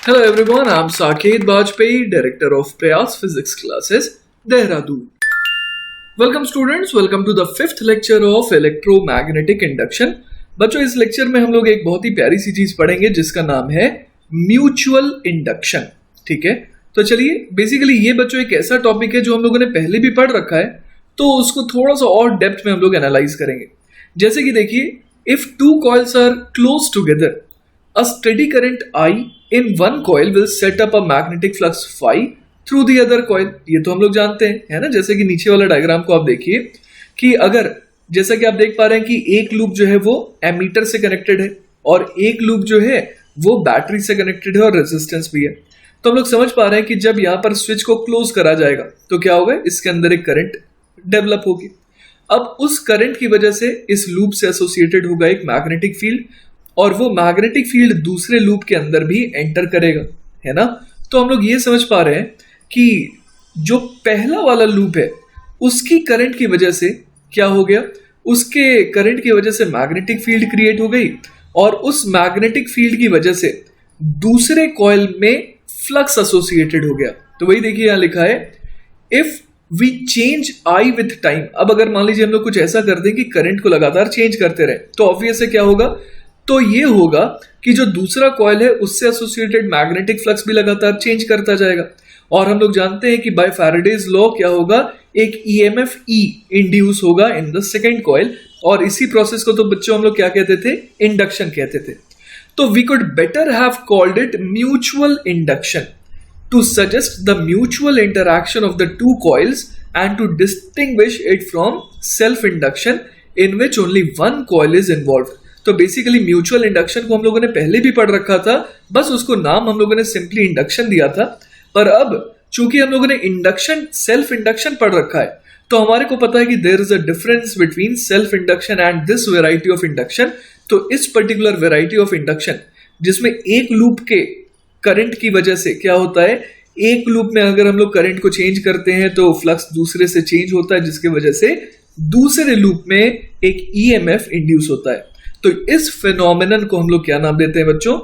Hello everyone, I'm Saket Bajpayee, Director of Prayas Physics Classes, Dehradun. Welcome students, welcome to the fifth lecture of Electromagnetic Induction. बच्चों इस lecture में हम लोग एक बहुत ही प्यारी सी चीज पढ़ेंगे जिसका नाम है म्यूचुअल इंडक्शन. ठीक है, तो चलिए बेसिकली ये बच्चों एक ऐसा टॉपिक है जो हम लोगों ने पहले भी पढ़ रखा है, तो उसको थोड़ा सा और डेप्थ में हम लोग एनालाइज करेंगे. जैसे कि देखिए, if two coils are close together, a steady current I in one coil will set up a magnetic flux phi through the other coil. ये तो हम लोग जानते हैं, है ना. जैसे कि नीचे वाला डायग्राम को आप देखिए कि अगर जैसा कि आप देख पा रहे हैं कि एक लूप जो है वो एमीटर से कनेक्टेड है और एक लूप जो है वो बैटरी से कनेक्टेड है और रेजिस्टेंस भी है. तो हम लोग समझ पा रहे हैं कि जब यहाँ पर स्विच को क्लोज करा जाएगा तो क्या होगा, इसके अंदर एक करंट डेवलप होगी. अब उस करंट की वजह से इस लूप से एसोसिएटेड होगा एक मैग्नेटिक फील्ड और वो मैग्नेटिक फील्ड दूसरे लूप के अंदर भी एंटर करेगा, है ना. तो हम लोग ये समझ पा रहे हैं कि जो पहला वाला लूप है उसकी करंट की वजह से क्या हो गया, उसके करंट की वजह से मैग्नेटिक फील्ड क्रिएट हो गई और उस मैग्नेटिक फील्ड की वजह से दूसरे कॉइल में फ्लक्स एसोसिएटेड हो गया. तो वही देखिए यहां लिखा है, if we change I with time. अब अगर मान लीजिए हम लोग कुछ ऐसा कर दें कि करंट को लगातार चेंज करते रहे तो ऑब्वियस है क्या होगा, तो ये होगा कि जो दूसरा कॉइल है उससे एसोसिएटेड मैग्नेटिक फ्लक्स भी लगातार चेंज करता जाएगा. और हम लोग जानते हैं कि बाय फैराडेज लॉ क्या होगा, एक ईएमएफ ई इंड्यूस होगा इन द सेकंड कॉइल, और इसी प्रोसेस को तो बच्चों हम लोग क्या कहते थे, इंडक्शन कहते थे. तो we could better have called it mutual induction to suggest the mutual interaction of the two coils and to distinguish it from self-induction in which only one coil is involved. तो basically mutual induction को हम लोगों ने पहले भी पढ़ रखा था, बस उसको नाम हम लोगों ने सिंपली इंडक्शन दिया था. पर अब चूंकि हम लोगों ने इंडक्शन सेल्फ इंडक्शन पढ़ रखा है तो हमारे को पता है कि there is a difference between self induction and this variety of induction. तो इस पर्टिकुलर वेराइटी ऑफ इंडक्शन जिसमें एक लूप के करंट की वजह से क्या होता है, एक लूप में अगर हम लोग करंट को चेंज करते हैं तो फ्लक्स दूसरे से चेंज होता है जिसकी वजह से दूसरे लूप में एक ईएमएफ इंड्यूस होता है. तो इस फिनोमिनन को हम लोग क्या नाम देते हैं बच्चों,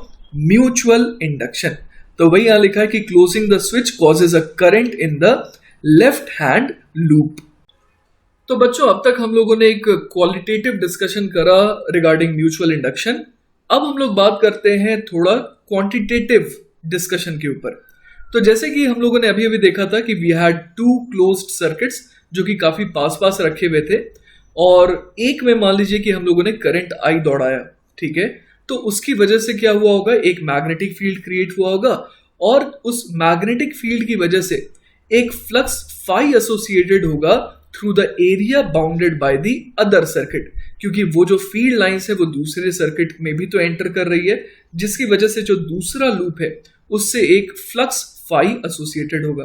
म्यूचुअल इंडक्शन. तो वही यहां लिखा है कि closing the switch causes a current in the left hand loop. तो बच्चों अब तक हम लोगों ने एक क्वालिटेटिव डिस्कशन करा रिगार्डिंग म्यूचुअल इंडक्शन. अब हम लोग बात करते हैं थोड़ा क्वांटिटेटिव डिस्कशन के ऊपर. तो जैसे कि हम लोगों ने अभी अभी देखा था कि we had two closed circuits जो कि काफी पास पास रखे हुए थे और एक में मान लीजिए कि हम लोगों ने करंट आई दौड़ाया. ठीक है, तो उसकी वजह से क्या हुआ होगा, एक मैग्नेटिक फील्ड क्रिएट हुआ होगा और उस मैग्नेटिक फील्ड की वजह से एक फ्लक्स फाई एसोसिएटेड होगा through the area bounded by the other circuit, क्योंकि वो जो फील्ड लाइंस है वो दूसरे सर्किट में भी तो एंटर कर रही है जिसकी वजह से जो दूसरा लूप है उससे एक फ्लक्स फाई एसोसिएटेड होगा.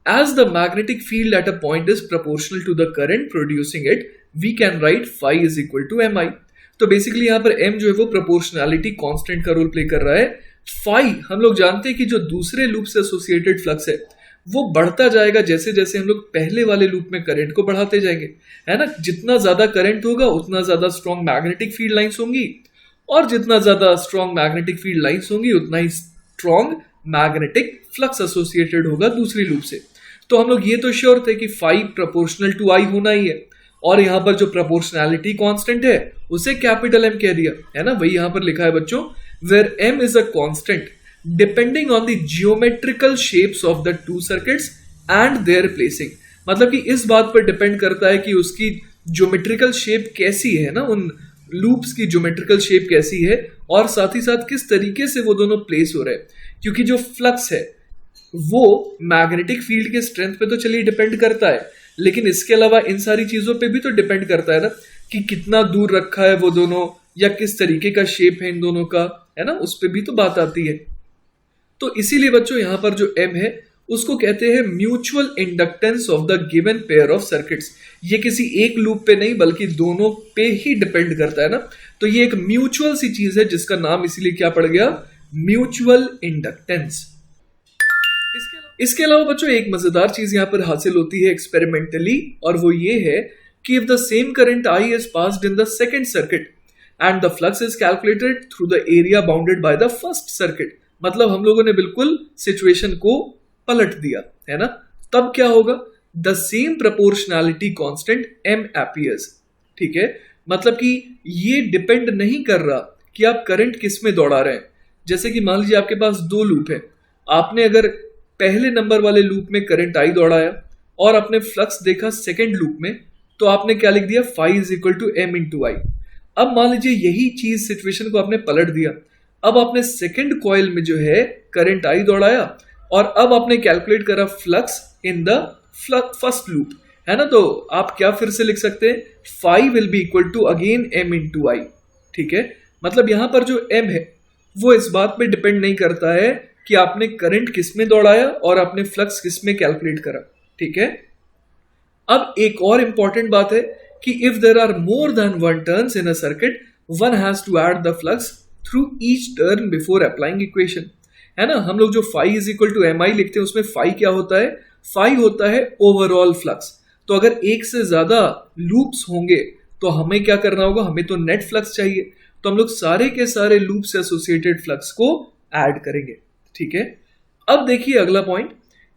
As the magnetic field at a point is proportional to the current producing it, we can write phi is equal to mi. तो बेसिकली यहाँ पर m जो है वो प्रोपोर्शनैलिटी कांस्टेंट का रोल प्ले कर रहा है. फाई हम लोग जानते हैं कि जो दूसरे लूप से एसोसिएटेड फ्लक्स है वो बढ़ता जाएगा जैसे जैसे हम लोग पहले वाले लूप में करंट को बढ़ाते जाएंगे, है ना. जितना ज्यादा करंट होगा उतना ज्यादा स्ट्रॉन्ग मैग्नेटिक फील्ड लाइंस होंगी और जितना ज्यादा स्ट्रॉन्ग मैग्नेटिक फील्ड लाइंस होंगी उतना ही स्ट्रॉन्ग मैग्नेटिक फ्लक्स एसोसिएटेड होगा दूसरी लूप से. तो हम लोग ये तो श्योर थे कि फाई प्रोपोर्शनल टू आई होना ही है और यहाँ पर जो प्रोपोर्शनैलिटी कांस्टेंट है उसे कैपिटल एम कह दिया, है ना. वही यहाँ पर लिखा है बच्चों, where M is a constant depending on the geometrical shapes of the two circuits and their placing. मतलब कि इस बात पर डिपेंड करता है कि उसकी ज्योमेट्रिकल शेप कैसी है ना, उन लूप्स की ज्योमेट्रिकल शेप कैसी है और साथ ही साथ किस तरीके से वो दोनों प्लेस हो रहे हैं. क्योंकि जो फ्लक्स है वो मैग्नेटिक फील्ड के स्ट्रेंथ पे तो चलिए डिपेंड करता है, लेकिन इसके अलावा इन सारी चीजों पे भी तो डिपेंड करता है ना कि कितना दूर रखा है वो दोनों या किस तरीके का शेप है इन दोनों का, है ना, उस पे भी तो बात आती है. तो इसीलिए बच्चों यहाँ पर जो m है उसको कहते हैं mutual inductance of the given pair of circuits. ये किसी एक लूप पे नहीं बल्कि दोनों पे ही डिपेंड करता है ना. तो ये एक म्यूचुअल सी चीज है जिसका नाम इसीलिए क्या पड़ गया, म्यूचुअल इंडक्टेंस. इसके अलावा बच्चों एक मजेदार चीज यहां पर हासिल होती है एक्सपेरिमेंटली, और वो ये है कि if the same current I is passed in the second circuit and the flux is calculated through the area bounded by the first circuit. मतलब हम लोगों ने बिल्कुल सिचुएशन को पलट दिया, है ना। तब क्या होगा, the same proportionality constant m appears, ठीक है। मतलब कि ये डिपेंड नहीं कर रहा कि आप करंट किस में दौड़ा रहे हैं। जैसे कि मान लीजिए आपके पास दो लूप है, आपने अगर पहले नंबर वाले लूप में करंट आई दौड़ाया और आपने फ्लक्स देखा सेकेंड लूप में, तो आपने क्या लिख दिया, phi is equal to M into I. अब मान लीजिए यही चीज सिचुएशन को आपने पलट दिया, अब आपने सेकेंड कॉइल में जो है करंट आई दौड़ाया और अब आपने कैलकुलेट करा flux in the first loop, है ना। तो आप क्या फिर से लिख सकते हैं, phi will be equal to again M into I, ठीक है। मतलब यहां पर जो m है वो इस बात पे डिपेंड नहीं करता है कि आपने करंट किस में दौड़ाया और आपने फ्लक्स किस में कैलकुलेट करा, ठीक है। अब एक और इंपॉर्टेंट बात है कि if there are more than one turns in a circuit, one has to add the flux through each turn before applying equation, है ना। हम लोग जो phi is equal to M I लिखते हैं उसमें फाई क्या होता है, फाई होता है ओवरऑल फ्लक्स। तो अगर एक से ज्यादा लूप्स होंगे तो हमें क्या करना होगा, हमें तो नेट फ्लक्स चाहिए, तो हम लोग सारे के सारे लूप से एसोसिएटेड फ्लक्स को ऐड करेंगे, ठीक है। अब देखिए अगला point,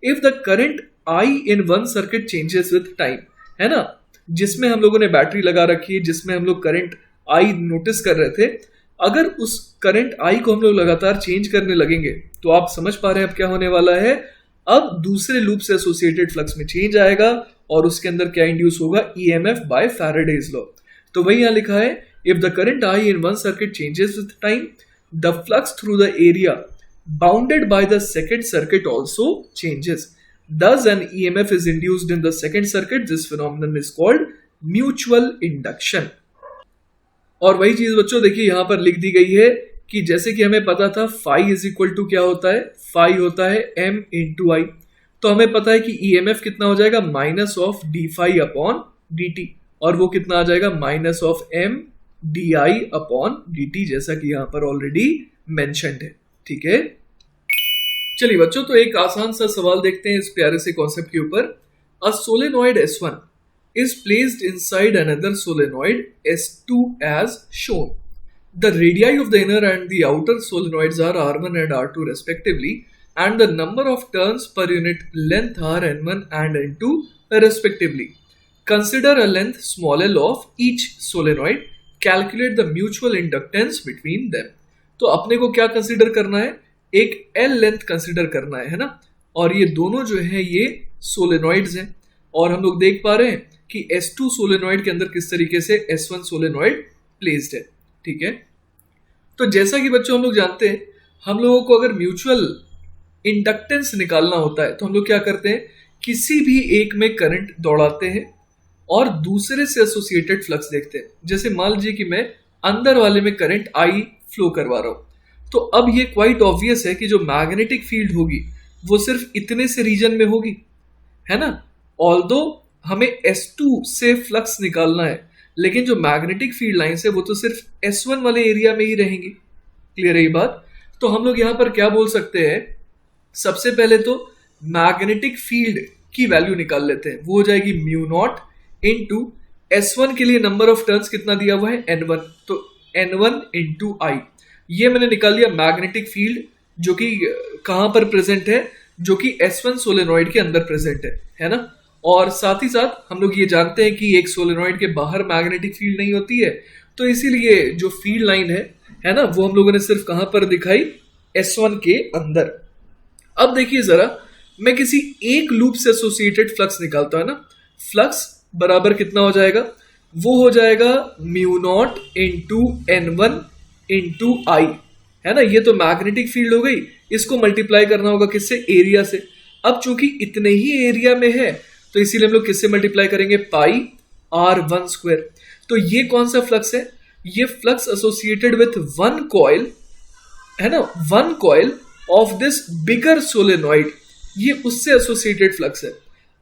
if the current I in one circuit changes with time, है ना, जिसमें हम लोगों ने बैटरी लगा रखी है, जिसमें हम लोग करंट आई नोटिस कर रहे थे, अगर उस करंट आई को हम लोग लगातार चेंज करने लगेंगे तो आप समझ पा रहे हैं अब क्या होने वाला है, अब दूसरे लूप से एसोसिएटेड फ्लक्स में चेंज आएगा और उसके अंदर क्या इंड्यूस होगा, ईएमएफ बाय फैराडेज लॉ। तो वही यहां लिखा है, if the current I in one circuit changes with time, the flux through the area bounded by the second circuit also changes, thus an EMF is induced in the second circuit. This phenomenon is called mutual induction. और वही चीज बच्चों देखिए यहां पर लिख दी गई है कि जैसे कि हमें पता था फाई इज इक्वल टू क्या होता है, फाई होता है m इंटू आई। तो हमें पता है कि EMF कितना हो जाएगा, minus of d phi upon d t, और वो कितना आ जाएगा, minus of m d I upon d t, जैसा कि यहां पर ऑलरेडी मेंशन्ड है, ठीक है। चलिए बच्चों, तो एक आसान सा सवाल देखते हैं इस प्यारे से कॉन्सेप्ट के ऊपर। A solenoid S1 is placed inside another solenoid S2 as shown. The radii of the inner and the outer solenoids are R1 and R2 respectively, and the number of turns per unit length are N1 and N2 respectively. Consider a length small l of each solenoid. Calculate the mutual inductance between them. तो अपने को क्या consider करना है, एक L length consider करना है ना। और ये दोनों जो है ये सोलेनॉइड्स हैं, और हम लोग देख पा रहे हैं कि S2 सोलेनॉइड के अंदर किस तरीके से S1 सोलेनॉइड प्लेस्ड है, ठीक है। तो जैसा कि बच्चों हम लोग जानते हैं, हम लोगों को अगर म्यूचुअल इंडक्टेंस निकालना होता है तो हम लोग क्या करते हैं, किसी भी एक में करंट दौड़ाते हैं और दूसरे से एसोसिएटेड फ्लक्स देखते हैं। जैसे मान लीजिए कि मैं अंदर वाले में करंट आई फ्लो करवा रहा हूं, तो अब ये क्वाइट ऑब्वियस है कि जो मैग्नेटिक फील्ड होगी वो सिर्फ इतने से रीजन में होगी, है ना। ऑल्दो हमें S2 से फ्लक्स निकालना है, लेकिन जो मैग्नेटिक फील्ड लाइंस है वो तो सिर्फ S1 वाले एरिया में ही रहेंगी। क्लियर है ये बात। तो हम लोग यहां पर क्या बोल सकते हैं, सबसे पहले तो मैग्नेटिक फील्ड की वैल्यू निकाल लेते हैं, वो हो जाएगी म्यू नॉट इनटू S1 के लिए नंबर ऑफ टर्न्स कितना दिया हुआ है, N1, तो N1 इंटू आई। ये मैंने निकाल लिया मैग्नेटिक फील्ड जो कि कहां पर प्रेजेंट है, जो कि S1 सोलेनॉइड के अंदर प्रेजेंट है ना। और साथ ही साथ हम लोग ये जानते हैं कि एक सोलेनॉइड के बाहर मैग्नेटिक फील्ड नहीं होती है, तो इसीलिए जो फील्ड लाइन है ना, वो हम लोगों ने सिर्फ कहां पर दिखाई, S1 के अंदर। अब देखिए जरा, मैं किसी एक लूप से एसोसिएटेड फ्लक्स निकालता है ना, फ्लक्स बराबर कितना हो जाएगा, वो हो जाएगा mu not into N1 into I, है ना। ये तो मैग्नेटिक फील्ड हो गई, इसको मल्टीप्लाई करना होगा किससे, एरिया से। अब चूंकि इतने ही एरिया में है तो इसीलिए हम लोग किससे मल्टीप्लाई करेंगे, पाई R1 स्क्वायर। तो ये कौन सा फ्लक्स है, ये flux associated with one coil, है ना, one coil of this bigger solenoid, ये उससे एसोसिएटेड फ्लक्स है।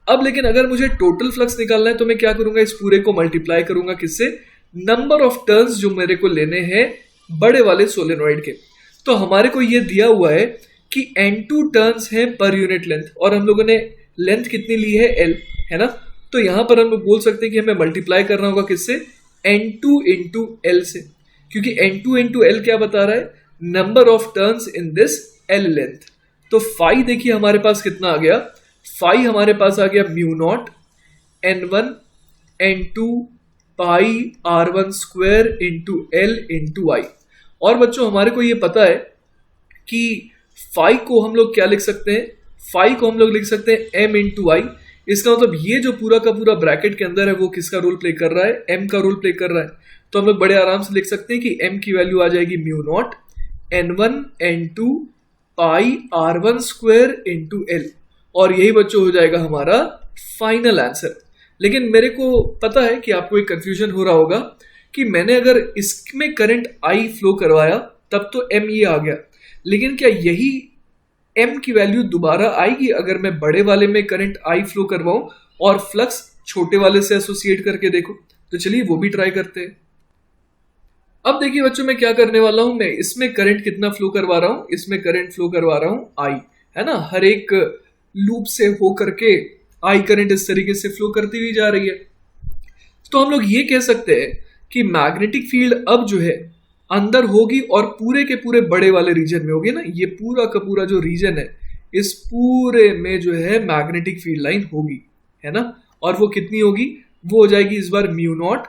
अब लेकिन अगर मुझे टोटल फ्लक्स निकालना है तो मैं क्या करूंगा, इस पूरे को मल्टीप्लाई करूंगा किससे, नंबर ऑफ टर्न्स जो मेरे को लेने हैं बड़े वाले सोलेनॉइड के। तो हमारे को ये दिया हुआ है कि N2 टर्न्स हैं पर यूनिट लेंथ, और हम लोगों ने लेंथ कितनी ली है, L, है ना। तो यहां पर हम लोग बोल सकते हैं कि हमें मल्टीप्लाई करना होगा किससे, N2 इंटू L से, क्योंकि N2 इंटू L क्या बता रहा है, number of turns in this L length. तो फाई देखिए हमारे पास कितना आ गया, फाई हमारे पास आ गया mu nought N1 N2 pi R1 square into L into I. और बच्चों हमारे को ये पता है कि फाई को हम लोग क्या लिख सकते हैं, फाई को हम लोग लिख सकते हैं एम इंटू आई। इसका मतलब ये जो पूरा का पूरा ब्रैकेट के अंदर है वो किसका रोल प्ले कर रहा है, एम का रोल प्ले कर रहा है। तो हम लोग बड़े आराम से लिख सकते हैं कि एम की वैल्यू आ जाएगी mu nought N1 N2 pi R1 square into L. और यही बच्चों हो जाएगा हमारा फाइनल आंसर। लेकिन मेरे को पता है कि आपको एक कंफ्यूजन हो रहा होगा कि मैंने अगर इसमें करंट आई फ्लो करवाया तब तो एम ये आ गया, लेकिन क्या यही एम की वैल्यू दोबारा आएगी अगर मैं बड़े वाले में करंट आई फ्लो करवाऊं और फ्लक्स छोटे वाले से एसोसिएट करके देखो। तो चलिए वो भी ट्राई करते हैं। अब देखिए बच्चों मैं क्या करने वाला हूं, मैं इसमें करंट कितना फ्लो करवा रहा हूं, इसमें करंट फ्लो करवा रहा हूं आई, है ना। हर एक लूप से हो करके आई करंट इस तरीके से फ्लो करती हुई जा रही है। तो हम लोग ये कह सकते हैं कि मैग्नेटिक फील्ड अब जो है अंदर होगी और पूरे के पूरे बड़े वाले रीजन में होगी ना। ये पूरा का पूरा जो रीजन है इस पूरे में जो है मैग्नेटिक फील्ड लाइन होगी, है ना। और वो कितनी होगी, वो हो जाएगी इस बार mu not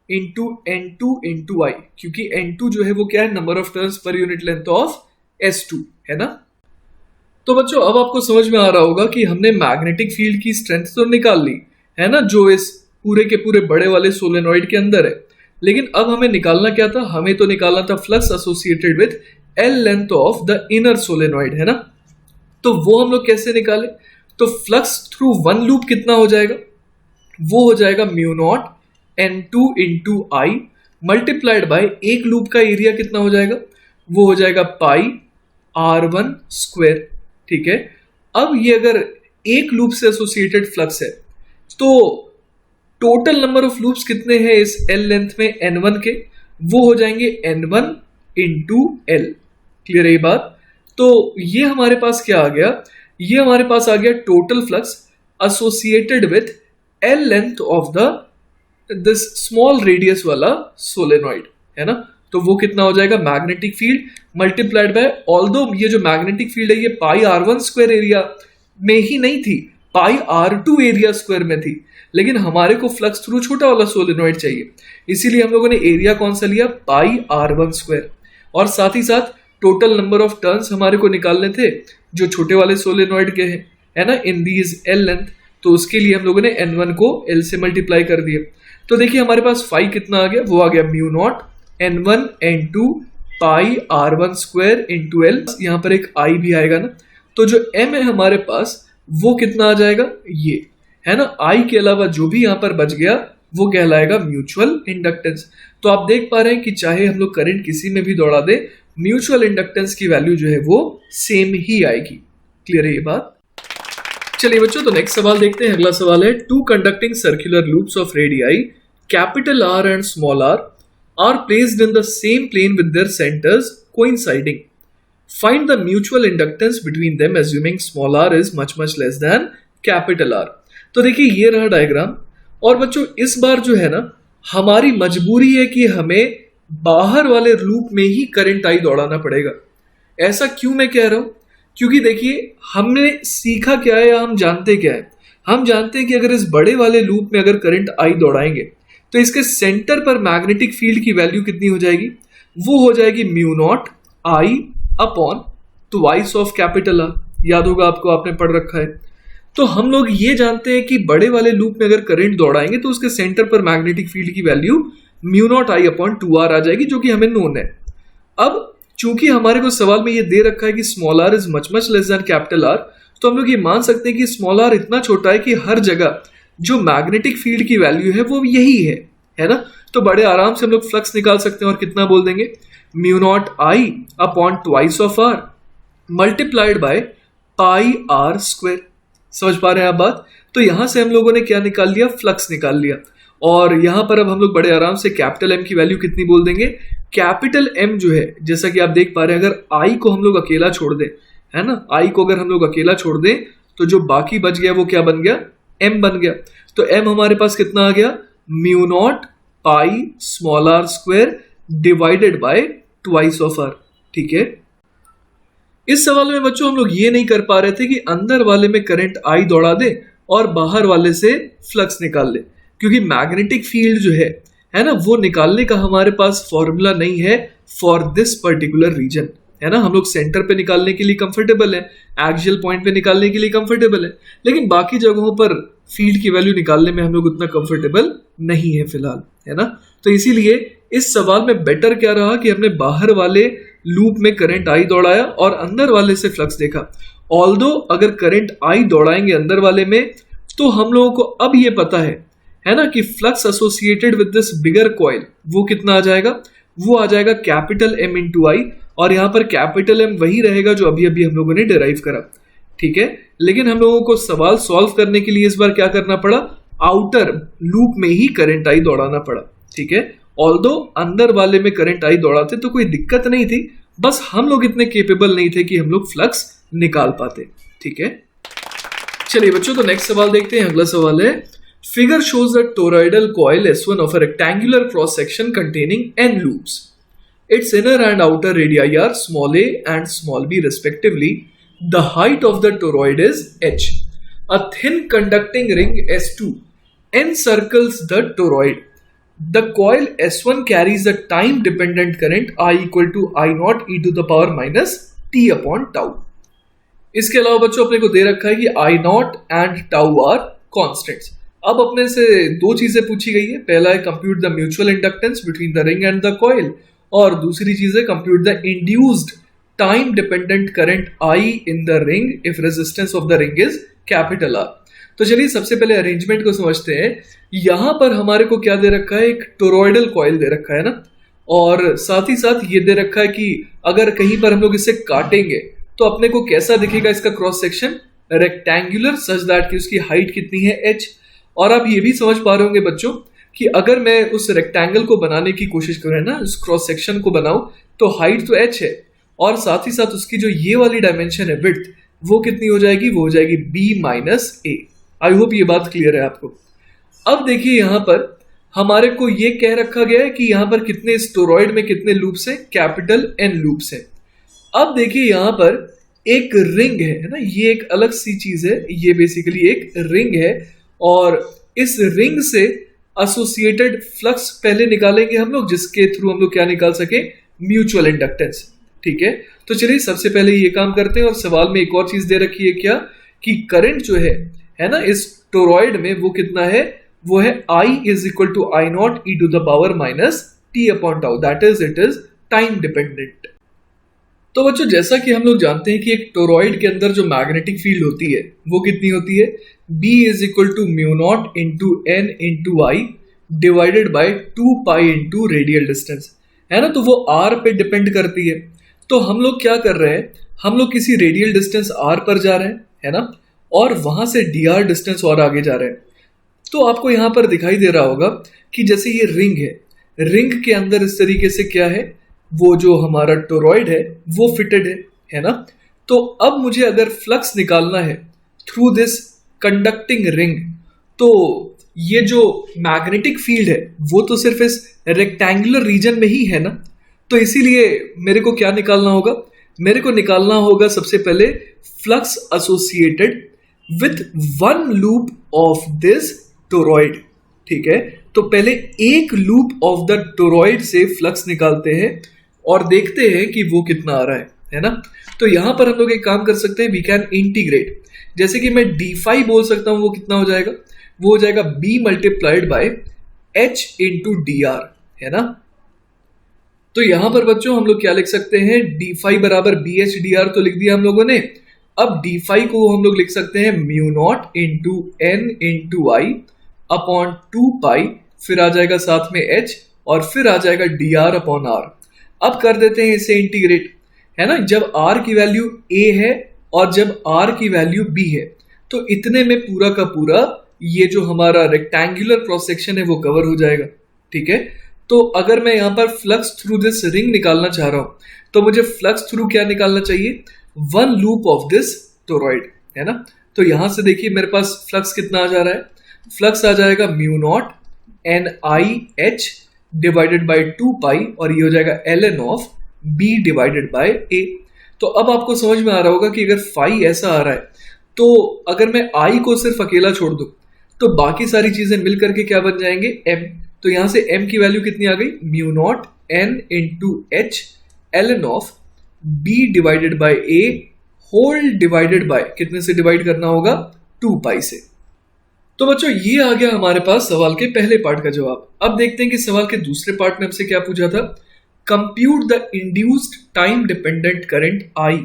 into N2 into I, क्योंकि N2 जो है वो क्या है, number of turns per unit length of S2, है ना। तो बच्चों अब आपको समझ में आ रहा होगा कि हमने मैग्नेटिक फील्ड की स्ट्रेंथ तो निकाल ली, है ना, जो इस पूरे के पूरे बड़े वाले सोलेनॉइड के अंदर है। लेकिन अब हमें निकालना क्या था, हमें तो निकालना था flux associated with L length of the inner solenoid, है ना। तो वो हम लोग कैसे निकाले, तो फ्लक्स थ्रू वन लूप कितना हो जाएगा, वो हो जाएगा mu not N2 into I multiplied by एक लूप का एरिया कितना हो जाएगा, वो हो जाएगा पाई R1 स्क्वायर। ठीक है, अब ये अगर एक लूप से एसोसिएटेड फ्लक्स है तो टोटल नंबर ऑफ लूप्स कितने हैं इस एल लेंथ में N1 के, वो हो जाएंगे N1 इंटू एल। क्लियर है ये बात। तो ये हमारे पास क्या आ गया, ये हमारे पास आ गया total flux associated with L length of the this small radius वाला सोलेनॉइड, है ना। तो वो कितना हो जाएगा, magnetic field multiplied by, although ये जो मैग्नेटिक फील्ड है ये पाई R1 स्क्वायर एरिया में ही नहीं थी, पाई R2 एरिया स्क्वायर में थी, लेकिन हमारे को फ्लक्स थ्रू छोटा वाला सोलेनॉइड चाहिए, इसीलिए हम लोगों ने एरिया कौन सा लिया, पाई R1 स्क्वायर। और साथ ही साथ टोटल नंबर ऑफ टर्न्स हमारे को निकालने थे जो छोटे वाले सोलेनॉइड के हैं, है ना, इन दीज एल लेंथ। तो उसके लिए हम लोगों ने N1 को L से मल्टीप्लाई कर दिया। तो देखिए हमारे पास फाई कितना आ गया, वो आ गया mu nought N1 N2 pi R1 square into L, यहाँ पर एक आई भी आएगा ना। तो जो M है हमारे पास वो कितना आ जाएगा, ये है ना, आई के अलावा जो भी यहाँ पर बच गया वो कहलाएगा म्यूचुअल इंडक्टेंस। तो आप देख पा रहे हैं कि चाहे हम लोग करंट किसी में भी दौड़ा दे, म्यूचुअल इंडक्टेंस की वैल्यू जो है वो सेम ही आएगी। क्लियर है ये बात। चलिए बच्चों तो नेक्स्ट सवाल देखते हैं। अगला सवाल है, two conducting circular loops of radii capital R and small r placed in the same plane with their centres coinciding, find the mutual inductance between them assuming small r is much much less than capital R. तो देखिए ये रहा diagram, और बच्चों इस बार जो है ना हमारी मजबूरी है कि हमें बाहर वाले लूप में ही करंट आई दौड़ाना पड़ेगा। ऐसा क्यों मैं कह रहा हूं, क्योंकि देखिए हमने सीखा क्या है या हम जानते क्या है, हम जानते हैं कि अगर इस बड़े वाले लूप में अगर करंट आई दौड़ाएंगे तो इसके सेंटर पर मैग्नेटिक फील्ड की वैल्यू कितनी हो जाएगी, वो हो जाएगी mu naught I upon twice of capital R. याद होगा आपको, आपने पढ़ रखा है। तो हम लोग ये जानते हैं कि बड़े वाले लूप में अगर करंट दौड़ाएंगे तो उसके सेंटर पर मैग्नेटिक फील्ड की value mu naught I upon 2r आ जाएगी, जो कि हमें नोन है। अब चूंकि हमारे को सवाल में ये दे रखा है कि small r is much much less than capital R, तो हम लोग ये मान सकते हैं कि स्मॉल आर इतना छोटा है कि हर जगह जो मैग्नेटिक फील्ड की वैल्यू है वो यही है ना। तो बड़े आराम से हम लोग फ्लक्स निकाल सकते हैं, और कितना बोल देंगे, mu naught I upon twice of R multiplied by pi r square. समझ पा रहे हैं आप बात। तो यहां से हम लोगों ने क्या निकाल लिया, फ्लक्स निकाल लिया। और यहां पर अब हम लोग बड़े आराम से कैपिटल एम की वैल्यू कितनी बोल देंगे, कैपिटल एम जो है जैसा कि आप देख पा रहे हैं, अगर आई को हम लोग अकेला छोड़ दें, है ना, आई को अगर हम लोग अकेला छोड़ दें तो जो बाकी बच गया वो क्या बन गया, एम बन गया। तो एम हमारे पास कितना आ गया, mu naught pi small r square divided by twice of R. ठीक है, इस सवाल में बच्चों हम लोग ये नहीं कर पा रहे थे कि अंदर वाले में करंट आई दौड़ा दे और बाहर वाले से फ्लक्स निकाल ले, क्योंकि मैग्नेटिक फील्ड जो है ना, वो निकालने का हमारे पास फॉर्मूला नहीं है फॉर दिस पर्टिकुलर रीजन, है ना। हम लोग सेंटर पे निकालने के लिए कंफर्टेबल है, एक्सियल पॉइंट पे निकालने के लिए कंफर्टेबल है, लेकिन बाकी जगहों पर फील्ड की वैल्यू निकालने में हम लोग उतना कंफर्टेबल नहीं है फिलहाल, है ना। तो इसीलिए इस सवाल में बेटर क्या रहा कि हमने बाहर वाले लूप में करंट आई दौड़ाया और अंदर वाले से फ्लक्स देखा। ऑल्दो अगर करंट आई दौड़ाएंगे अंदर वाले में तो हम लोगों को अब ये पता है ना, कि flux associated with this bigger coil वो कितना आ जाएगा, वो आ जाएगा कैपिटल M इंटू आई, और यहाँ पर कैपिटल M वही रहेगा जो अभी अभी हम लोगों ने डिराइव करा, ठीक है। लेकिन हम लोगों को सवाल सॉल्व करने के लिए इस बार क्या करना पड़ा, आउटर लूप में ही करंट आई दौड़ाना पड़ा, ठीक है। ऑल्दो अंदर वाले में करंट आई दौड़ाते तो कोई दिक्कत नहीं थी, बस हम लोग इतने केपेबल नहीं थे कि हम लोग फ्लक्स निकाल पाते, ठीक है। चलिए बच्चों, तो नेक्स्ट सवाल देखते हैं। अगला सवाल है, figure shows a toroidal coil S1 of a rectangular cross section containing n loops. Its inner and outer radii are small a and small b respectively. The height of the toroid is h. A thin conducting ring S2 encircles the toroid. The coil S1 carries a time dependent current I equal to I naught e to the power minus t upon tau. इसके अलावा बच्चों अपने को दे रखा है कि I naught and tau are constants. अब अपने से दो चीजें पूछी गई है। पहला है compute the mutual inductance between the ring and the coil, और दूसरी चीज है compute the induced time dependent current I in the ring if resistance of the ring is capital R. तो चलिए सबसे पहले अरेंजमेंट को समझते हैं। यहां पर हमारे को क्या दे रखा है, एक टोरॉइडल कॉइल दे रखा है ना, और साथ ही साथ ये दे रखा है कि अगर कहीं पर हम लोग इसे काटेंगे तो अपने को कैसा दिखेगा इसका cross section, rectangular, such that कि उसकी हाइट कितनी है h। और आप ये भी समझ पा रहे होंगे बच्चों कि अगर मैं उस रेक्टेंगल को बनाने की कोशिश करूँ ना, उस क्रॉस सेक्शन को बनाऊं, तो हाइट तो h है और साथ ही साथ उसकी जो ये वाली डायमेंशन है विड्थ, वो कितनी हो जाएगी, वो हो जाएगी b minus A. I hope ये बात क्लियर है आपको। अब देखिए यहां पर हमारे को ये कह रखा गया है कि यहां पर कितने स्टोरॉइड में कितने लूप्स हैं, कैपिटल N लूप्स हैं। अब देखिए यहां पर एक रिंग है ना, ये एक अलग सी चीज है, ये बेसिकली एक रिंग है, और इस रिंग से एसोसिएटेड फ्लक्स पहले निकालेंगे हम लोग, जिसके थ्रू हम लोग क्या निकाल सके, म्यूचुअल इंडक्टेंस, ठीक है। तो चलिए सबसे पहले ये काम करते हैं, और सवाल में एक और चीज दे रखी है क्या, कि करंट जो है ना इस टोरॉइड में वो कितना है, वो है I is equal to I not E to the power minus T upon tau, that is it is time dependent. तो बच्चों जैसा कि हम लोग जानते हैं कि एक टोरॉइड के अंदर जो मैग्नेटिक फील्ड होती है वो कितनी होती है, B is equal to mu not into N into I divided by 2 pi into radial distance, है ना। तो वो R पे डिपेंड करती है। तो हम लोग क्या कर रहे हैं, हम लोग किसी रेडियल डिस्टेंस R पर जा रहे हैं, है ना, और वहां से dr डिस्टेंस और आगे जा रहे हैं। तो आपको यहां पर दिखाई दे रहा होगा कि जैसे ये रिंग है, रिंग के अंदर इस तरीके से क्या है, वो जो हमारा टोरॉइड है वो फिटेड है ना। तो अब मुझे अगर फ्लक्स निकालना है थ्रू दिस कंडक्टिंग रिंग, तो ये जो मैग्नेटिक फील्ड है वो तो सिर्फ इस रेक्टेंगुलर रीजन में ही है ना। तो इसीलिए मेरे को क्या निकालना होगा, मेरे को निकालना होगा सबसे पहले flux associated with one loop of this toroid, ठीक है। तो पहले एक लूप ऑफ द टोरॉइड से फ्लक्स निकालते हैं और देखते हैं कि वो कितना आ रहा है ना। तो यहां पर हम लोग एक काम कर सकते हैं, वी कैन इंटीग्रेट। जैसे कि मैं d5 बोल सकता हूं, वो कितना हो जाएगा, वो हो जाएगा b multiplied by h into dr, है ना। तो यहां पर बच्चों हम लोग क्या लिख सकते हैं, d5 बराबर bh dr तो लिख दिया हम लोगों ने। अब d5 को हम लोग लिख सकते हैं mu not into N into I upon 2 pi, फिर आ जाएगा साथ में h और फिर आ जाएगा dr अपॉन r। अब कर देते हैं इसे इंटीग्रेट, है ना। जब r की वैल्यू a है और जब r की वैल्यू b है, तो इतने में पूरा का पूरा ये जो हमारा रेक्टेंगुलर क्रॉस सेक्शन है वो कवर हो जाएगा, ठीक है। तो अगर मैं यहाँ पर फ्लक्स थ्रू दिस रिंग निकालना चाह रहा हूं, तो मुझे फ्लक्स थ्रू क्या निकालना चाहिए, one loop of this toroid, है ना। तो यहां से देखिए मेरे पास फ्लक्स कितना आ जा रहा है, फ्लक्स आ जाएगा mu not N I H divided by 2 pi, और ये हो जाएगा ln of b divided by a। तो अब आपको समझ में आ रहा होगा कि अगर फाई ऐसा आ रहा है तो अगर मैं आई को सिर्फ अकेला छोड़ दूं तो बाकी सारी चीजें मिल करके क्या बन जाएंगे, एम। तो यहां से एम की वैल्यू कितनी आ गई, mu not N into h L N of b divided by a whole divided by कितने से डिवाइड करना होगा, 2 पाई से। तो बच्चों ये आ गया हमारे पास सवाल के पहले पार्ट का जवाब। अब देखते हैं कि सवाल के दूसरे पार्ट में हमसे क्या पूछा था। Compute the induced time dependent current I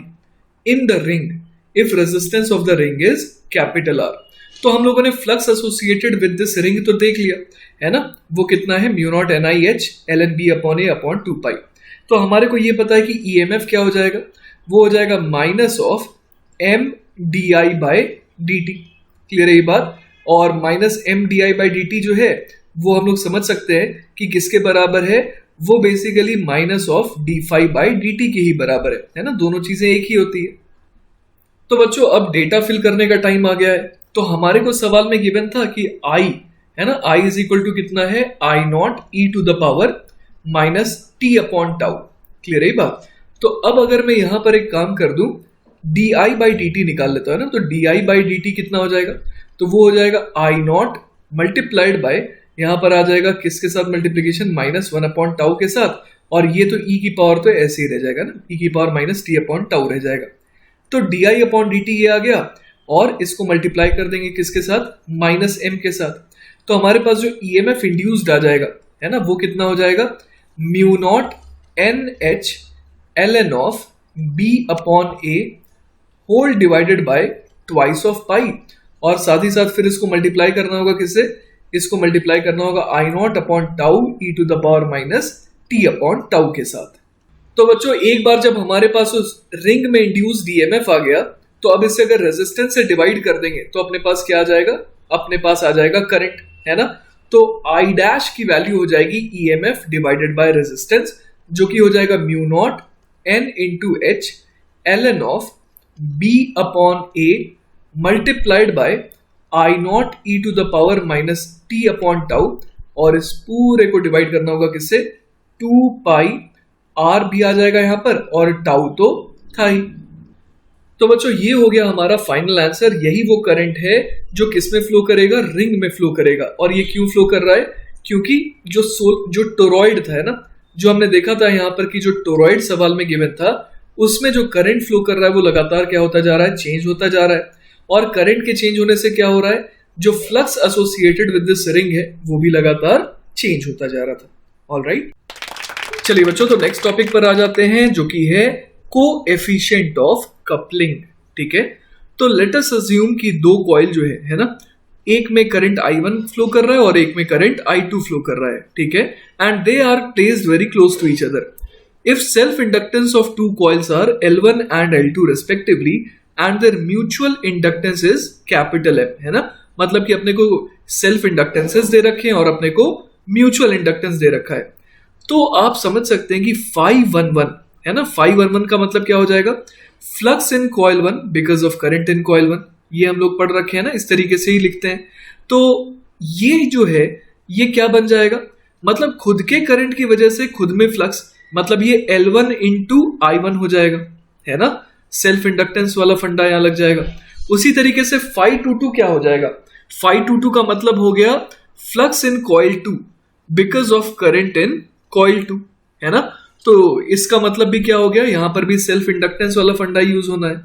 in the ring if resistance of the ring is capital R. तो हम लोगों ने flux associated with this ring तो देख लिया है ना, वो कितना है, mu not N I h L n b upon a upon 2 pi. तो हमारे को ये पता है कि ईएमएफ क्या हो जाएगा, वो हो जाएगा minus of M d I by d t. Clear है ये बात। और minus M d I by d t जो है वो हम लोग समझ सकते हैं कि किसके बराबर है, वो basically minus of D five by d T के ही बराबर है ना, दोनों चीजें एक ही होती है। तो बच्चों अब डेटा फिल करने का टाइम आ गया है। तो हमारे को सवाल में गिवन था कि आई है ना, आई इज इक्वल टू कितना है, I not E to the power minus T upon tau. Clear है बात। तो अब अगर मैं यहां पर एक काम कर दूं, D I by d T निकाल लेता है ना, तो D I by d T कितना हो जाएगा, तो वो हो जाएगा आई नॉट मल्टीप्लाइड बाय, यहां पर आ जाएगा किसके साथ मल्टीप्लीकेशन, माइनस 1 अपॉन टाउ के साथ, और ये तो ई की पावर तो ऐसे ही रह जाएगा ना, ई की power minus T upon tau रह जाएगा। तो D I upon d T ये आ गया, और इसको मल्टीप्लाई कर देंगे किसके साथ, माइनस एम के साथ। तो हमारे पास जो ईएमएफ इंड्यूस्ड आ जाएगा है ना, वो कितना हो जाएगा, mu not N H L N of B upon A whole divided by twice of pi, और साथ ही साथ फिर इसको मल्टीप्लाई करना होगा किससे, इसको मल्टीप्लाई करना होगा I nought upon tau E to the power minus T upon tau के साथ। तो बच्चों एक बार जब हमारे पास उस रिंग में इंड्यूस्ड ईएमएफ आ गया, तो अब इसे अगर रेजिस्टेंस से डिवाइड कर देंगे तो अपने पास क्या आ जाएगा, अपने पास आ जाएगा करंट है ना। तो आई डैश की वैल्यू हो जाएगी ईएमएफ डिवाइडेड बाय रेजिस्टेंस, जो कि हो जाएगा mu not N into h L N of B upon a multiplied by I not E to the power minus T upon tau, और इस पूरे को डिवाइड करना होगा किससे, 2 पाई आर भी आ जाएगा यहां पर, और टाउ तो था ही। तो बच्चों ये हो गया हमारा फाइनल आंसर। यही वो करंट है जो किसमें फ्लो करेगा, रिंग में फ्लो करेगा। और ये क्यों फ्लो कर रहा है, क्योंकि जो टोरॉइड था है ना, जो हमने देखा था यहाँ पर कि जो टोरॉइड सवाल में गिवन था, उसमें जो करंट फ्लो कर रहा है वो लगातार क्या होता जा रहा है, चेंज होता जा रहा है। और करंट के चेंज होने से क्या हो रहा है, जो flux associated with this ring है वो भी लगातार चेंज होता जा रहा था। ऑलराइट, चलिए बच्चों तो नेक्स्ट टॉपिक पर आ जाते हैं, जो कि है कोएफिशिएंट ऑफ कपलिंग। ठीक है, तो लेट अस अज्यूम कि दो कॉइल जो है ना, एक में करंट I1 फ्लो कर रहा है और एक में करंट I2 फ्लो कर रहा है। ठीक है, and they are placed very close to each other. If self inductance of two coils are L1 and L2 respectively and their mutual inductance is capital M, है ना, मतलब कि अपने को सेल्फ इंडक्टेंसेस दे रखे हैं और अपने को म्यूचुअल इंडक्टेंस दे रखा है। तो आप समझ सकते हैं कि φ11 है ना, φ11 का मतलब क्या हो जाएगा, flux in coil 1 because of current in coil 1। ये हम लोग पढ़ रखे हैं ना, इस तरीके से ही लिखते हैं। तो ये जो है ये क्या बन जाएगा, मतलब खुद के करंट की वजह से खुद में फ्लक्स, मतलब ये L1 इंटू I1 हो जाएगा, है ना, सेल्फ इंडक्टेंस वाला फंडा यहां लग जाएगा। उसी तरीके से φ22 क्या हो जाएगा, φ22 का मतलब हो गया flux in coil 2 because of current in coil 2, है ना। तो इसका मतलब भी क्या हो गया, यहां पर भी सेल्फ इंडक्टेंस वाला फंडा यूज होना है।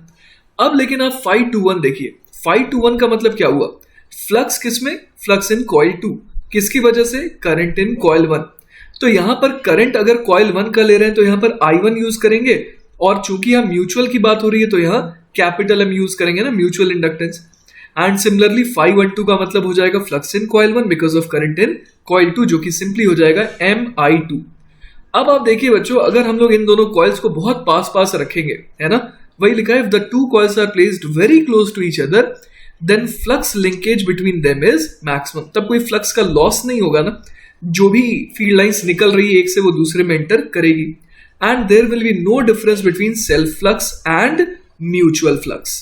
अब लेकिन आप φ21 देखिए, φ21 का मतलब क्या हुआ, फ्लक्स किसमें, फ्लक्स इन कॉइल 2, किसकी वजह से, करंट इन कॉइल 1। तो यहां पर करंट अगर कॉइल 1 का ले रहे हैं तो यहां पर I1 यूज करेंगे, और चूंकि यहां म्यूचुअल की बात हो रही है तो यहां कैपिटल M यूज करेंगे ना, म्यूचुअल इंडक्टेंस। एंड सिमिलरली φ12 का मतलब हो जाएगा flux in coil 1 because of current in coil 2, जो कि सिंपली हो जाएगा MI2। अब आप देखिए बच्चों, अगर हम लोग इन दोनों कॉइल्स को बहुत पास पास रखेंगे, है ना, वही लिखा है, if the two coils are placed very close to each other then flux linkage between them is maximum. तब कोई फ्लक्स का लॉस नहीं होगा ना, जो भी फील्ड लाइंस निकल रही है एक से वो दूसरे में एंटर करेगी, and there will be no difference between self flux and mutual flux.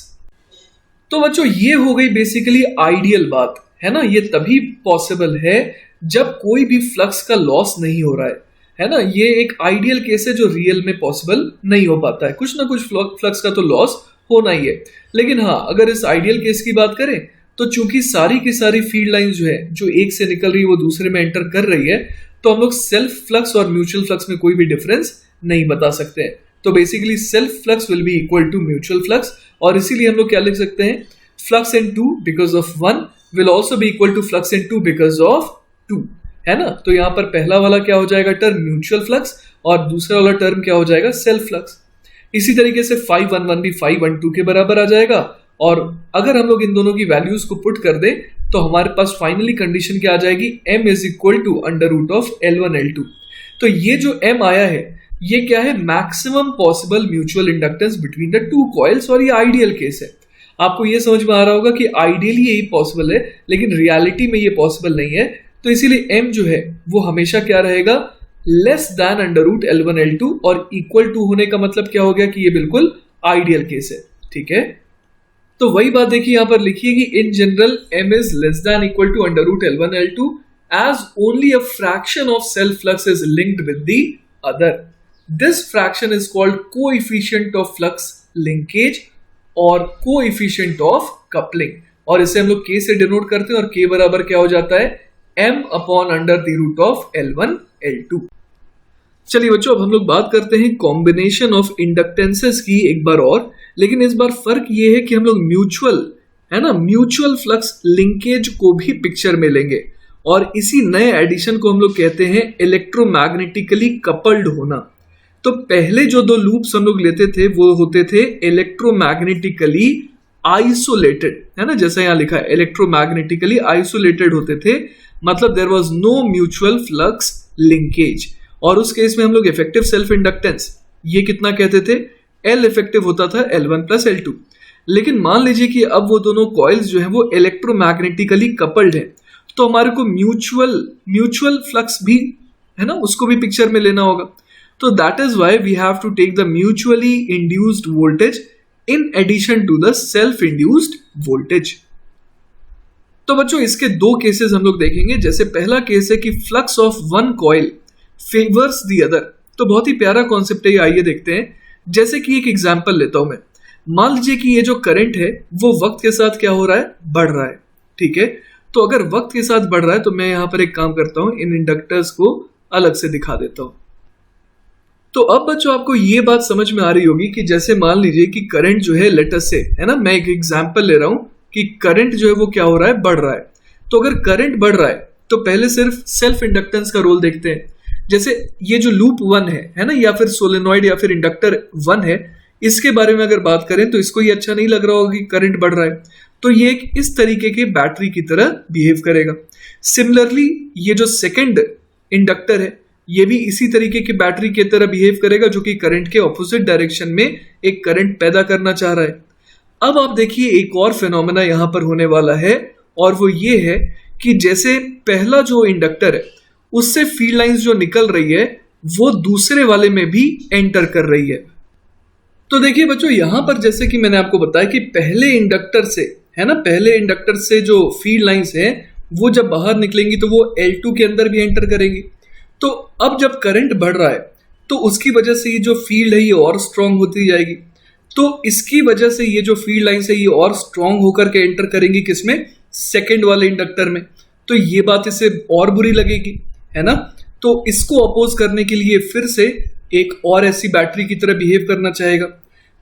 तो बच्चों ये हो गई बेसिकली आइडियल बात, है ना। ये तभी पॉसिबल है जब कोई भी फ्लक्स का लॉस नहीं हो रहा है। है ना, ये एक आइडियल केस है जो रियल में पॉसिबल नहीं हो पाता है, कुछ ना कुछ फ्लक्स का तो लॉस होना ही है। लेकिन हाँ, अगर इस आइडियल केस की बात करें तो चूंकि सारी की सारी फील्ड लाइंस जो है जो एक से निकल रही है वो दूसरे में एंटर कर रही है, तो हम लोग सेल्फ फ्लक्स और म्यूचुअल फ्लक्स में कोई भी डिफरेंस नहीं बता सकते हैं। तो basically self flux will be equal to mutual flux, और इसीलिए हम लोग क्या लिख सकते हैं, flux in two because of one will also be equal to flux in two because of two, है ना। तो यहां पर पहला वाला क्या हो जाएगा टर्म म्यूचुअल फ्लक्स, और दूसरा वाला टर्म क्या हो जाएगा सेल्फ फ्लक्स। इसी तरीके से 511 भी 512 के बराबर आ जाएगा, और अगर हम लोग इन दोनों की वैल्यूज को पुट कर दें तो हमारे पास फाइनली कंडीशन क्या आ जाएगी, m is equal to under root of L1 L2। तो ये जो m आया है ये क्या है, maximum possible mutual inductance between the two coils, और ये आइडियल केस है। आपको ये समझ में आ रहा होगा कि आइडियली यही पॉसिबल है लेकिन रियलिटी में ये पॉसिबल नहीं है, तो इसीलिए m जो है वो हमेशा क्या रहेगा, less than under root L1 L2, और इक्वल टू होने का मतलब क्या हो गया कि ये बिल्कुल आइडियल केस है। ठीक है, तो वही बात देखिए यहां पर लिखिए कि in general m is less than equal to under root L1 L2 as only a fraction of self flux is linked with the other. This fraction is called coefficient of flux linkage और coefficient of coupling, और इसे हम लोग k से denote करते हैं, और k बराबर क्या हो जाता है, m upon under the root of L1 L2। चलिए बच्चों, अब हम लोग बात करते हैं कॉम्बिनेशन ऑफ इंडक्टेंसेस की एक बार और, लेकिन इस बार फर्क ये है कि हम लोग म्यूचुअल, है ना, म्यूचुअल फ्लक्स लिंकेज को भी पिक्चर में लेंगे, और इसी नए एडिशन को हम लोग कहते हैं इलेक्ट्रोमैग्नेटिकली कपल्ड होना। तो पहले जो दो लूप्स हम लोग लेते थे वो होते थे इलेक्ट्रोमैग्नेटिकली आइसोलेटेड, है ना, जैसा यहां लिखा है इलेक्ट्रोमैग्नेटिकली आइसोलेटेड होते थे, मतलब there was no mutual flux linkage. और उस केस में हम लोग इफेक्टिव सेल्फ इंडक्टेंस ये कितना कहते थे, L इफेक्टिव होता था L1 प्लस L2। लेकिन मान लीजिए कि अब वो दोनों कॉइल्स जो है वो इलेक्ट्रोमैग्नेटिकली कपल्ड है, तो हमारे को म्यूचुअल फ्लक्स भी, है ना, उसको भी पिक्चर में लेना होगा। तो that is why we have to take the mutually induced voltage in addition to the self induced voltage. तो बच्चों इसके दो केसेस हम लोग देखेंगे। जैसे पहला केस है कि flux of one coil favours the other, तो बहुत ही प्यारा कॉन्सेप्ट है, आइए देखते हैं। जैसे कि एक एग्जांपल लेता हूं मैं, मान लीजिए कि ये जो करंट है वो वक्त के साथ क्या हो रहा है, बढ़ रहा है। ठीक है, तो अगर वक्त के साथ बढ़ रहा है तो मैं यहां पर एक काम करता हूं, इन इंडक्टर्स को अलग से दिखा देता हूं। तो अब बच्चों आपको ये बात समझ में आ रही होगी कि जैसे मान लीजिए कि करंट जो है लेटस से, है ना, मैं एक एग्जांपल ले रहा हूं कि करंट जो है वो क्या हो रहा है, बढ़ रहा है। तो अगर करंट बढ़ रहा है तो पहले सिर्फ सेल्फ इंडक्टेंस का रोल देखते हैं। जैसे ये जो लूप 1 है ना, या फिर सोलेनॉइड या फिर इंडक्टर 1 है, इसके बारे में अगर बात करें तो इसको ये अच्छा नहीं लग रहा होगा कि करंट बढ़ रहा है, तो ये एक इस तरीके के बैटरी की तरह बिहेव करेगा। सिमिलरली ये जो सेकंड इंडक्टर है ये भी इसी तरीके की बैटरी की तरह बिहेव करेगा, जो कि करंट के ऑपोजिट डायरेक्शन में एक करंट पैदा करना चाह रहा है। अब आप देखिए एक और फिनोमेना यहां पर होने वाला है, और वो ये है कि जैसे पहला जो इंडक्टर है उससे फील्ड लाइंस जो निकल रही है वो दूसरे वाले में भी एंटर कर रही है। तो देखिए बच्चों यहां पर जैसे कि मैंने आपको बताया कि पहले इंडक्टर से, है ना, पहले इंडक्टर से जो फील्ड लाइंस है वो जब बाहर निकलेंगी तो वो L2 के अंदर भी एंटर करेंगी। तो अब जब करंट बढ़ रहा है तो उसकी वजह से ये जो फील्ड है ये और स्ट्रांग होती जाएगी। तो इसकी वजह से ये जो फील्ड लाइंस है ये और स्ट्रांग होकर के एंटर करेंगी किसमें, सेकंड वाले इंडक्टर में। तो ये बात इसे और बुरी लगेगी, है ना। तो इसको अपोज करने के लिए फिर से एक और ऐसी बैटरी की तरह बिहेव करना चाहेगा।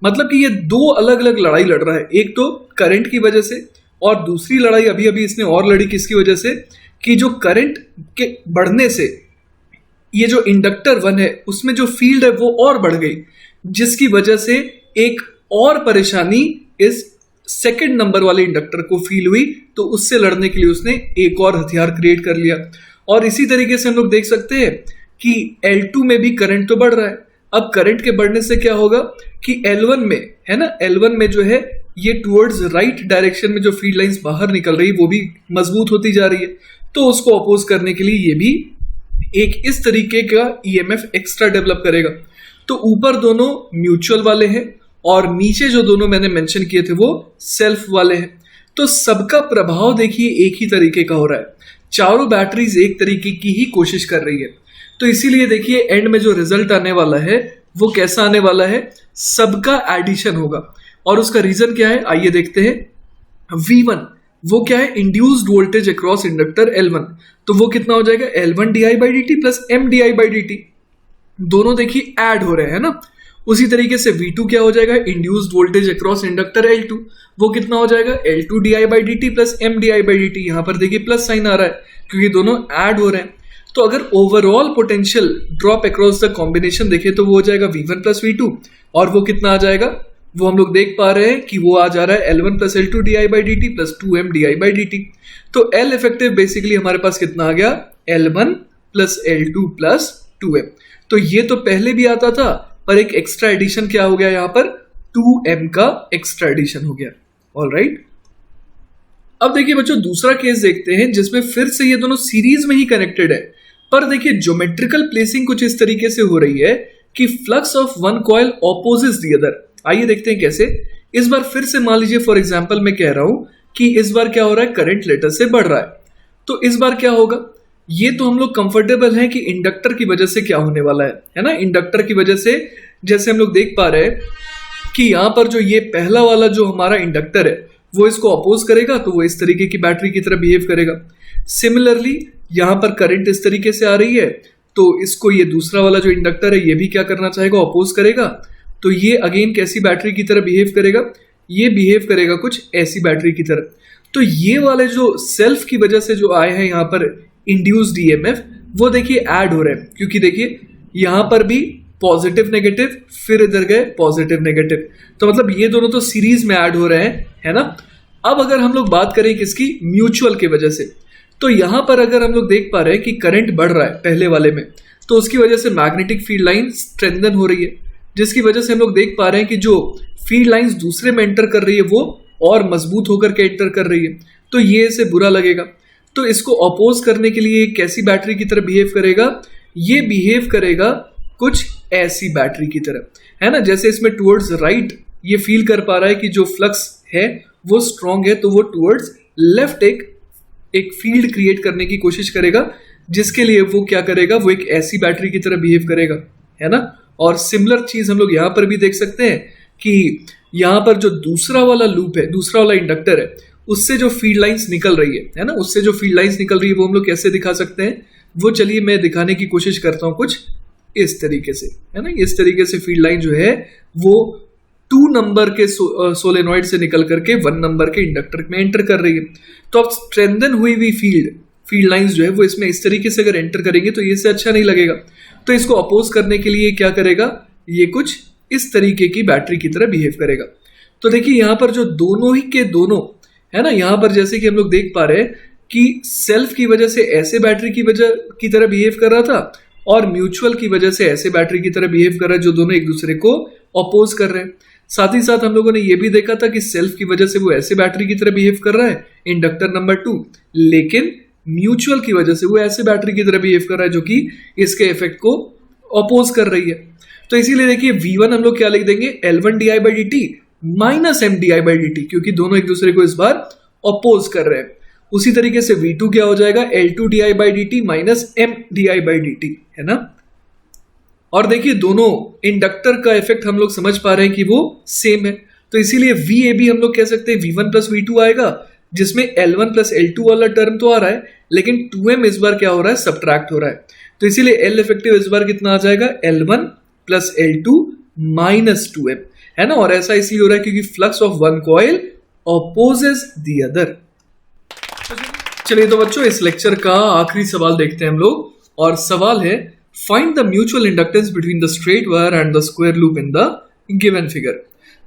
मतलब कि ये दो अलग अलग लड़ाई लड़ रहा है, एक तो करंट की वजह से, और दूसरी लड़ाई अभी अभी इसने और लड़ी किसकी वजह से, कि जो करंट के बढ़ने से ये जो इंडक्टर 1 है उसमें जो फील्ड है वो और बढ़ गई, जिसकी वजह से एक और परेशानी इस सेकंड नंबर वाले इंडक्टर को फील हुई। तो उससे लड़ने के लिए उसने एक और हथियार क्रिएट कर लिया। और इसी तरीके से हम लोग देख सकते हैं कि L2 में भी करंट तो बढ़ रहा है। अब करंट के बढ़ने से क्या होगा कि L1 में, है ना, L1 में जो है ये टुवर्ड्स राइट डायरेक्शन में जो फील्ड लाइंस बाहर निकल रही वो भी मजबूत होती जा रही है। तो उसको अपोज करने के लिए ये भी एक इस तरीके का EMF एक्स्ट्रा डेवलप करेगा। तो ऊपर दोनों म्यूचुअल वाले हैं और नीचे जो दोनों मैंने मेंशन किए थे वो सेल्फ वाले हैं। तो सबका प्रभाव देखिए एक ही तरीके का हो रहा है, चारों बैटरीज एक तरीके की ही कोशिश कर रही है। तो इसीलिए देखिए एंड में जो रिजल्ट आने वाला है वो कैसा आने वाला है, सबका एडिशन होगा। और उसका रीजन क्या है, आइए देखते हैं। V1 वो क्या है, induced voltage across inductor L1, तो वो कितना हो जाएगा L1 di by dt plus M di by dt, दोनों देखिए ऐड हो रहे हैं ना। उसी तरीके से V2 क्या हो जाएगा, induced voltage across inductor L2, वो कितना हो जाएगा L2 di by dt plus M di by dt, यहां पर देखिए प्लस साइन आ रहा है क्योंकि दोनों ऐड हो रहे हैं। तो अगर overall potential drop across the combination देखें तो वो हो जाएगा V1 प्लस V2, और वो कितना आ जाएगा, वो हम लोग देख पा रहे हैं कि वो आ जा रहा है L1 plus L2 di by dt plus 2M di by dt। तो L इफेक्टिव बेसिकली हमारे पास कितना आ गया, L1 plus L2 plus 2M। तो ये तो पहले भी आता था, पर एक एक्स्ट्रा एडिशन क्या हो गया यहाँ पर, 2M का एक्स्ट्रा एडिशन हो गया। ऑलराइट, अब देखिए बच्चों दूसरा केस देखते हैं जिसमें फिर से ये दोनों सीरीज में ही कनेक्टेड है, पर देखिए ज्योमेट्रिकल प्लेसिंग कुछ इस तरीके से हो रही है कि flux of one coil opposites the other. आइए देखते हैं कैसे। इस बार फिर से मान लीजिए फॉर एग्जांपल मैं कह रहा हूं कि इस बार क्या हो रहा है, करंट लेटर से बढ़ रहा है, तो इस बार क्या होगा, ये तो हम लोग कंफर्टेबल हैं कि इंडक्टर की वजह से क्या होने वाला है ना। इंडक्टर की वजह से जैसे हम लोग देख पा रहे हैं कि यहां पर जो ये पहला वाला जो हमारा इंडक्टर है वो इसको अपोज करेगा, तो वो इस तरीके की बैटरी की तरह बिहेव करेगा। सिमिलरली यहां पर करंट इस तरीके से आ रही है, तो इसको ये दूसरा वाला जो इंडक्टर है ये भी क्या करना चाहेगा, अपोज करेगा, तो ये अगेन कैसी बैटरी की तरह बिहेव करेगा, ये बिहेव करेगा कुछ ऐसी बैटरी की तरह। तो ये वाले जो सेल्फ की वजह से जो आए हैं यहाँ पर इंड्यूस्ड ईएमएफ, वो देखिए ऐड हो रहे हैं, क्योंकि देखिए यहां पर भी पॉजिटिव नेगेटिव, फिर इधर गए पॉजिटिव नेगेटिव, तो मतलब ये दोनों तो सीरीज में ऐड हो रहे हैं, है ना। अब अगर हम लोग बात करें किसकी, म्यूचुअल की वजह से, तो यहां पर अगर हम लोग देख पा रहे हैं कि करंट बढ़ रहा है पहले वाले में, तो उसकी वजह से मैग्नेटिक फील्ड लाइन स्ट्रेंथन हो रही है, जिसकी वजह से हम लोग देख पा रहे हैं कि जो फील्ड लाइंस दूसरे में एंटर कर रही है वो और मजबूत होकर के एंटर कर रही है, तो ये इसे बुरा लगेगा। तो इसको अपोज करने के लिए कैसी बैटरी की तरह बिहेव करेगा, ये बिहेव करेगा कुछ ऐसी बैटरी की तरह, है ना। जैसे इसमें टुवर्ड्स राइट ये फील कर पा रहा है कि जो फ्लक्स है वो स्ट्रॉन्ग है, तो वो टुवर्ड्स लेफ्ट एक फील्ड क्रिएट करने की कोशिश करेगा, जिसके लिए वो क्या करेगा, वो एक ऐसी बैटरी की तरह बिहेव करेगा, है ना। और सिमिलर चीज हम लोग यहां पर भी देख सकते हैं कि यहां पर जो दूसरा वाला लूप है, दूसरा वाला इंडक्टर है, उससे जो फील्ड लाइंस निकल रही है ना, उससे जो फील्ड लाइंस निकल रही है वो हम लोग कैसे दिखा सकते हैं, वो चलिए मैं दिखाने की कोशिश करता हूं कुछ इस तरीके से, है ना। इस तरीके से फील्ड लाइन जो है वो 2 नंबर के सोलेनॉइड से निकल करके 1 नंबर के इंडक्टर में एंटर कर रही है। तो अब स्ट्रेंथन हुई हुई फील्ड लाइंस जो है वो इसमें इस तरीके से अगर एंटर करेंगे तो ये से अच्छा नहीं लगेगा, तो इसको अपोज करने के लिए क्या करेगा, ये कुछ इस तरीके की बैटरी की तरह बिहेव करेगा। तो देखिए यहां पर जो दोनों ही के दोनों है ना, यहां पर जैसे कि हम लोग देख पा रहे हैं कि सेल्फ की वजह से ऐसे बैटरी की तरह बिहेव कर रहा था, और म्यूचुअल की वजह से ऐसे बैटरी की तरह बिहेव कर रहा है, जो दोनों एक दूसरे को अपोज कर रहे हैं। साथ ही साथ हम लोगों ने यह भी देखा था कि सेल्फ की वजह से वो ऐसे बैटरी की तरह बिहेव कर रहा है इंडक्टर नंबर 2, लेकिन म्यूचुअल की वजह से वो ऐसे बैटरी की तरह बिहेव कर रहा है जो कि इसके इफेक्ट को अपोज कर रही है। तो इसीलिए देखिए V1 हम लोग क्या लिख देंगे, L1 di by dt minus M di by dt, क्योंकि दोनों एक दूसरे को इस बार अपोज कर रहे हैं। उसी तरीके से V2 क्या हो जाएगा, L2 di by dt minus M di by dt, है ना। और देखिए दोनों इंडक्टर का इफेक्ट हम लोग समझ पा रहे हैं कि वो सेम है, तो इसीलिए VAB हम लोग कह सकते हैं V1 प्लस V2 आएगा, जिसमें L1 प्लस L2 वाला टर्म तो आ रहा है, लेकिन 2M इस बार क्या हो रहा है, सब्ट्रैक्ट हो रहा है। तो इसीलिए L इफेक्टिव इस बार कितना आ जाएगा, L1 plus L2 minus 2M, है ना। और ऐसा इसलिए हो रहा है क्योंकि flux of one coil opposes the other. चलिए तो बच्चों इस लेक्चर का आखिरी सवाल देखते हैं हम लोग, और सवाल है find the mutual inductance between the straight wire and the square loop in the given figure.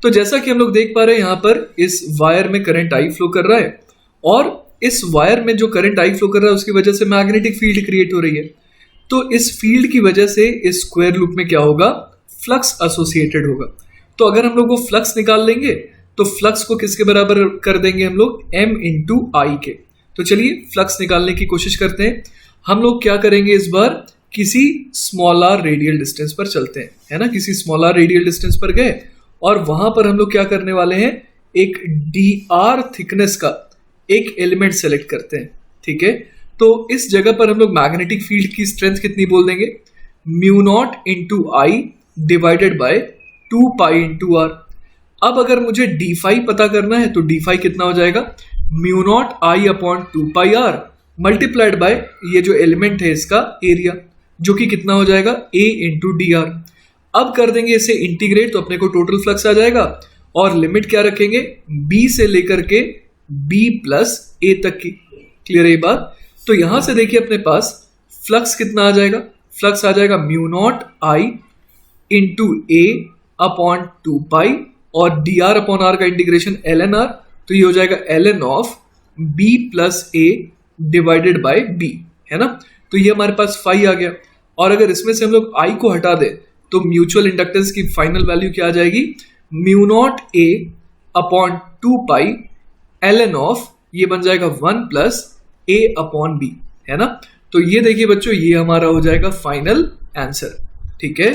तो जैसा कि हम लोग देख पा रहे हैं यहाँ पर इस वायर में करंट आई फ्लो कर रहा है, और इस वायर में जो करंट आई फ्लो कर रहा है उसकी वजह से मैग्नेटिक फील्ड क्रिएट हो रही है। तो इस फील्ड की वजह से इस स्क्वायर लूप में क्या होगा, फ्लक्स एसोसिएटेड होगा। तो अगर हम लोग वो फ्लक्स निकाल लेंगे तो फ्लक्स को किसके बराबर कर देंगे हम लोग, M इंटू आई के। तो चलिए फ्लक्स निकालने की कोशिश करते हैं। हम लोग क्या करेंगे, इस बार किसी स्मॉल आर रेडियल डिस्टेंस पर चलते हैं, है ना। किसी स्मॉल आर रेडियल डिस्टेंस पर गए और वहां पर हम लोग क्या करने वाले हैं, एक dr थिकनेस का एक एलिमेंट सेलेक्ट करते हैं, ठीक है। तो इस जगह पर हम लोग मैग्नेटिक फील्ड की स्ट्रेंथ कितनी बोल देंगे, mu not into I divided by 2 pi into r. अब अगर मुझे डी फाई पता करना है तो डी फाई कितना हो जाएगा, mu naught I upon 2 pi r multiplied by ये जो एलिमेंट है इसका एरिया, जो कि कितना हो जाएगा ए इंटू डी आर। अब कर देंगे इसे इंटीग्रेट तो अपने को टोटल फ्लक्स आ जाएगा, और लिमिट क्या रखेंगे, बी से लेकर के बी प्लस ए तक की। क्लियर है ये बात। तो यहां से देखिए अपने पास फ्लक्स कितना आ जाएगा, फ्लक्स आ जाएगा mu naught I into a upon 2 pi और डी आर अपॉन आर का इंटीग्रेशन एल एन आर, तो ये हो जाएगा l N of b plus a divided by b, है ना। तो ये हमारे पास फाई आ गया, और अगर इसमें से हम लोग आई को हटा दें तो म्यूचुअल इंडक्टेंस की फाइनल वैल्यू क्या आ जाएगी, mu naught a upon 2 pi l N of ये बन जाएगा 1 प्लस ए अपॉन बी, है ना। तो ये देखिए बच्चों, ये हमारा हो जाएगा फाइनल आंसर। ठीक है,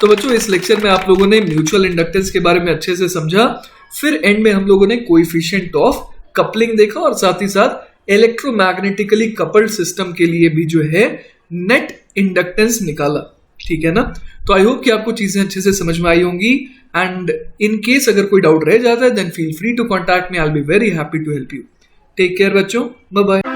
तो बच्चों इस लेक्चर में आप लोगों ने म्यूचुअल इंडक्टेंस के बारे में अच्छे से समझा, फिर एंड में हम लोगों ने कोएफिशिएंट ऑफ कपलिंग देखा, और साथ ही साथ इलेक्ट्रोमैग्नेटिकली कपल्ड सिस्टम के लिए भी जो है नेट इंडक्टेंस निकाला। ठीक है ना। तो आई होप कि आपको चीजें अच्छे से समझ में आई होंगी, एंड इन केस अगर कोई डाउट रह जाता है then feel free to contact me, I will be very happy to help you. Take care बच्चों, बाय बाय।